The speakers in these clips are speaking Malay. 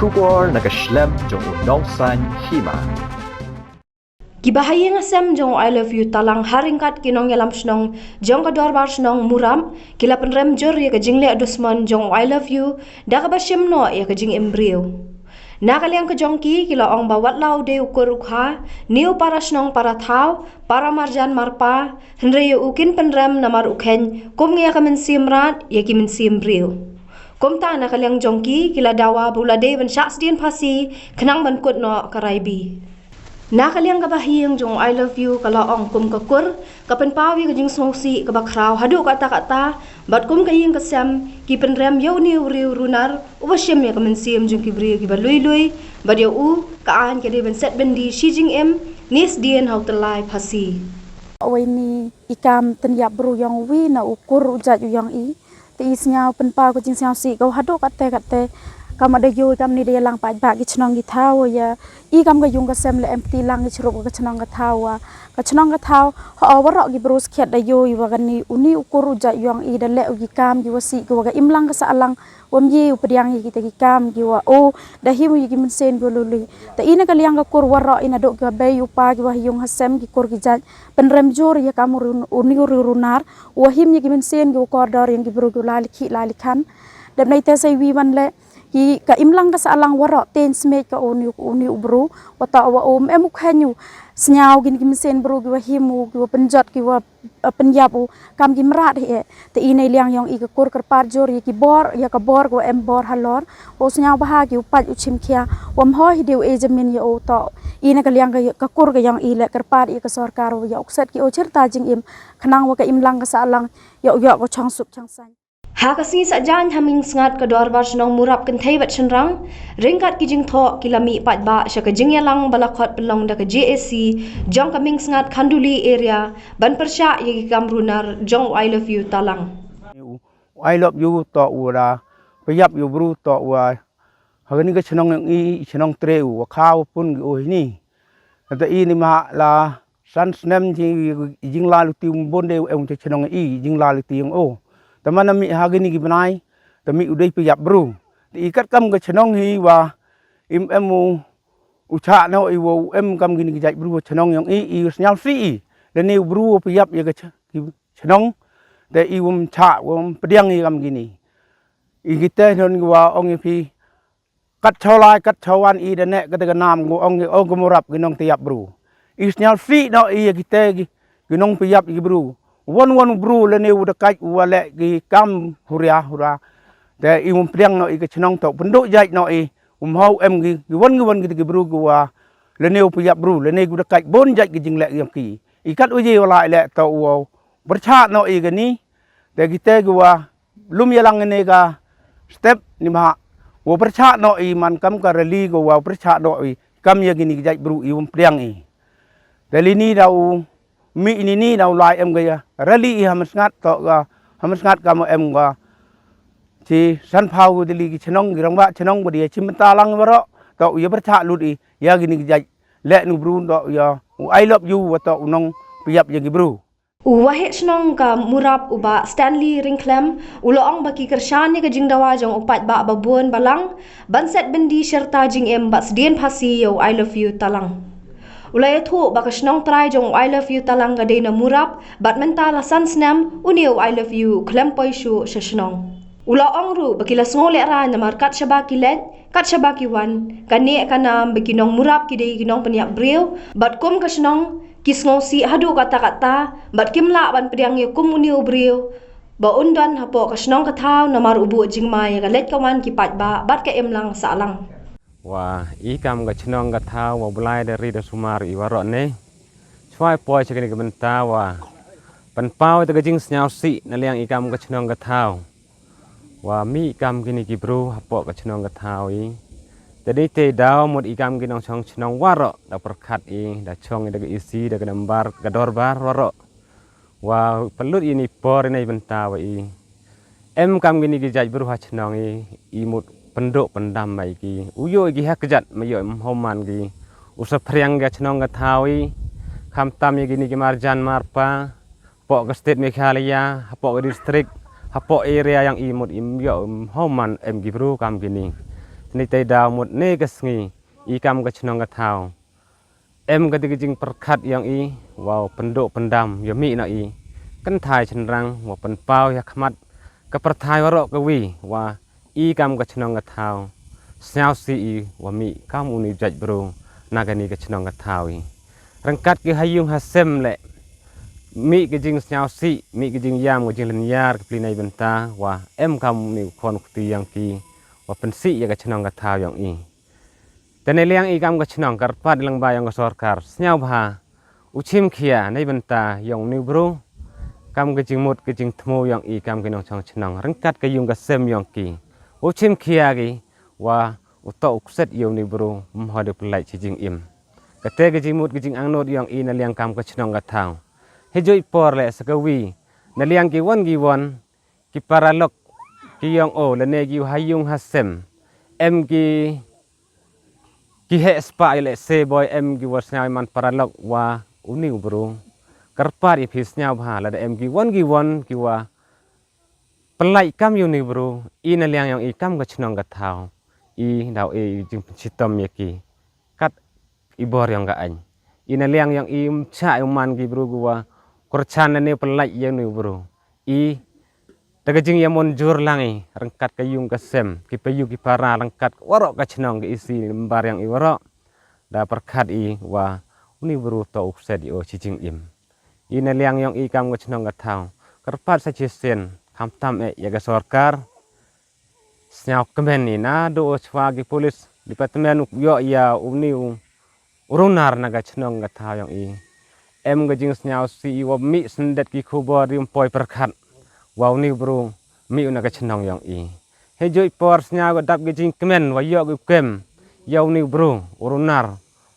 Kubor nakaslem jong unongsan hima. Gibahaya nga sem jong I love you talang haringkat kinong yalam snong jong kador bar snong muram kila penrem jor ya kajingle adusman jong I love you da kabashim no ya kajing embrio. Nakaliang kajongki kila ong bawat lau de ukur ukha niu para snong para thau para marjan marpa henre ukin penrem namar ukhen kum ya kamen simrat ya kimen simbrio. Kumta nakaliang jongki kila dawa bulade ban syaks dien pasi kenang ban kut no karaibi. Nakaliang kabahiyang jong I love you kalau ong kum kakur kapen pawi kajing smosi kabakraw hadu kata-kata bat kum kaying kasem ki penrem yau ni uriu runar ubasyem ya kamen siem jong kibri ki balui-lui bat yau u kaan kede ban set bendi shijing em nis dien hau telai pasi. Ini ikam tenyap bru yang wi na ukur ujat yang i isnya penpa ko jing siang si ko hado kate kam ada yo kam ni dia lang pa ba gi chnong gi thau ya I kam ga yung ga sem le empty lang gi chrup ga chnong ga thau ho waro gi brus khet da yo I wa ni uni ukur ja yang I da le gi kam gi wasi go ga imlang ga sa alang wam ye upriang gi gi kam gi wa o da hi gi men sen go luli ta ina ga liang ga kur waro ina do ga be upa gi wa yung hasem gi kur gi ja penrem jor ya kam uni runar wa him gi men sen gi ko dor yang gi bru gi lali khan da nei te sai wi wan le ki ka imlang ka sa alang waro ten smet ka uni ubru wata wa em ukhanyu snyau gin kimsen bru gi wa himu gi wa penjat gi wa penyabu kam gi mrat he te ine liang yong I ka kur par jor ki bor ya ka bor go em bor halor o snyau bah gi upat uchim khia wam ho hi deu e jamin ya o to ine ka liang ka kur ga yang I le par I ka sarkar ya ukset ki o certa jing im khnang wa ka imlang ka sa alang ya ko chang sup chang san Hakasi sajan haming sengat kedor bar senong murap kentai bat senrang ringkat kijing tho kilami pat ba sya kajing yalang balakot pelong da ke JSC jong kaming sengat khanduli area ban persya yagi kamrunar jong I love you talang I love you to ura payap you bru to wa hagani ka senong yang I senong tre wa khaw pun gi o ni ta I ni ma la san snem ji jing la lu ti bon de em che senong I jing la lu ti yang o teman nami hagini gibenai temi udai piyap bru ikat kam ke chenong hi wa im emu ucha no I wo em kam gini gijai bru chenong yang I snyal si dan ni bru piyap ya ke chenong de I wum cha wum pediang I kam gini I kita non wa ong pi kat cholai kat chawan I dan nek kata nam go ong gumurap ginong tiap bru I snyal si no I kita ginong piyap I bru wan bru le ne udah kai wale gi kam hura de I priang no I ke chnong to penduk jai no I hau em gi wan gi bru gua le ne piyap bru le ne udah kai bon jai gi jing le yang ki ikat uji wala le to wo bercha no I ge ni de gite gua lum yalang ne ga step ni ma wo bercha no I man kam ka reli gua bercha no I kam ya gi ni jai bru I priang I de lini dau mi ini ni nau lai em gaya rally hamas ngat to ga hamas ngat kamu em ga si san phau dili ki chenong girang ba chenong bodi chimta lang baro to ya bercha ludi ya gini jai le nu bru to ya I love you wa to nong piyap ya gi bru Wahid senong ka murap uba Stanley Ringklem uloong baki kersyani ka jingdawa jong upat ba babun balang banset bendi serta jing em bas dien pasi yo I love you talang Ulay thu baka senong try jong I love you talang ga na murap bat mentala san snem uniu I love you klempoi shu sa senong ula ongru bakila ngole ra na markat syabaki let kat syabaki wan kani kana beginong murap kide ginong peniap breu bat kum ka senong kisngosi hadu kata-kata bat kimla ban pediang ye kum uniu breu ba undan hapo ka senong ka thau na mar ubu jingma ya ga let kawan ki pat ba bat ka emlang sa alang Wah, ikam ga chnong ga thau wa bulai dari da sumar I waro ne chwai poi chakini ga benta wa pan pau ta ga jing snyau si na liang ikam ga chnong ga thau wa mi ikam gini ki bru hapo ga chnong ga thau I tadi te dau mod ikam gi nong chong chnong waro da perkhat I da chong da ga isi da ga nambar ga dorbar waro wa pelut ini por nei benta wa I em kam gini gi jaj bru ha chnong I mut penduk pendam mai ki uyo gi hakjat mayo homan gi usap priang ga chnong ga thawi kham tam gi ni gi marjan marpa po ga state Meghalaya po ga district hapo area yang imut im yo homan em gi bru kam gini ni tay daw mut ne kesngi ikam ke chenong ke thau em ke jing perkat yang i wow penduk pendam ya mi na i kan thai cenrang wa pen pau ya khmat ke perthai warok ke wi wa ikam ke chenong ke thau snau si i wa mi kam uni jaj bro nagani ke chenong ke thau i rangkat ke hayung hasem le mi ke jing snau si mi ke jing yam ke jing lenyar ke plinai benta wa em kam ni kon kuti yang ki wa pensi ya ke chenong ke thau yang i tene liang i kam ke chenong karpat lang ba yang ke sorkar snyau bha uchim khia nei benta yang ni bro kam ke jing mut ke jing thmo yang i kam ke nong chong chenong rangkat ke yung ke sem yang ki uchim khia gi wa uto ukset yang ni bro mhode pelai chi jing im kate ke jing mut ke jing angnot yang i na liang kam ke chenong ke thau hejoi por le sakawi na liang ki won ki paralok ki yang o le ne gi hayung hasem em ki he spa le se boy em gi wasnya man paralok wa uni bro karpar i phisnya bha la em gi won ki wa pelai kam yu ni bro i na liang yang i kam ka chnong ka thau i dau e jing chitom ye ki kat i bor yang ka anh i na liang yang i cha man gi bro wa korchan ne pelai yang ni bro i daga jing yamon jur langi rangkat kayung kasem ki payu ki para rangkat warok ka chnong ki isi mbar yang i warok da perkat i wa uni bro to ukset i o chijing im i na liang yang i kam ka chnong ka thau karpat sa chisen kam tam e ya ga sorkar snyau kemen ni na do chwa ki polis departemen yo ya uni urunar naga chnong ka thau yang i em ga jing snyau si wa mi sendet ki khubor rim poi perkat wow ni bro mi una ka chnong yang i hejoi por snyau ga dap gi jing kemen wa yo gi kem yau ni bro urunar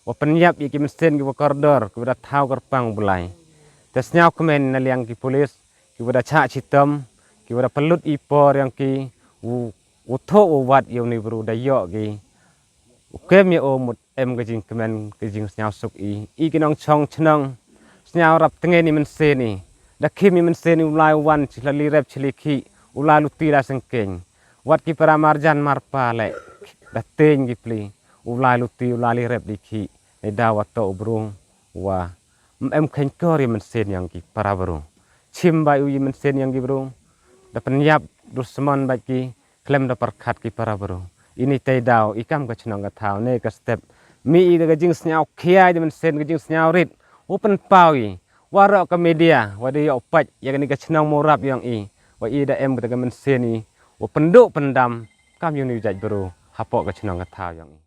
wa penyap i ki mesin gi kordor ki da thau karpang bulai te snyau kemen na liang ki polis ki da cha chitom ki da pelut i por yang ki u tho wat yau ni bro da yo gi kem ye o mut em ga jing kemen ki jing snyau suk i ki nong chong chnong snyau rap tenge ni men se ni da khimi men se ni ulai wan chilali rep chiliki ulai luti la sengkeng wat ki para marjan marpa le da teng gi pli ulai luti ulai rep dikhi e dawat to brung wa em khen kori men sen yang ki para bro chim bai u men sen yang gi bro da penyap dusman bai ki klem da perkhat ki para bro ini tei daw ikam ka chnong ka thau ne ka step mi i ga jing snyau khiai men sen ga jing snyau rit open pawi warok ke media wadi opat yang ni ka chnong morap yang i wa i da em ka men sen ni o penduk pendam kam yu ni jaj bro hapok ka chnong ka thau yang i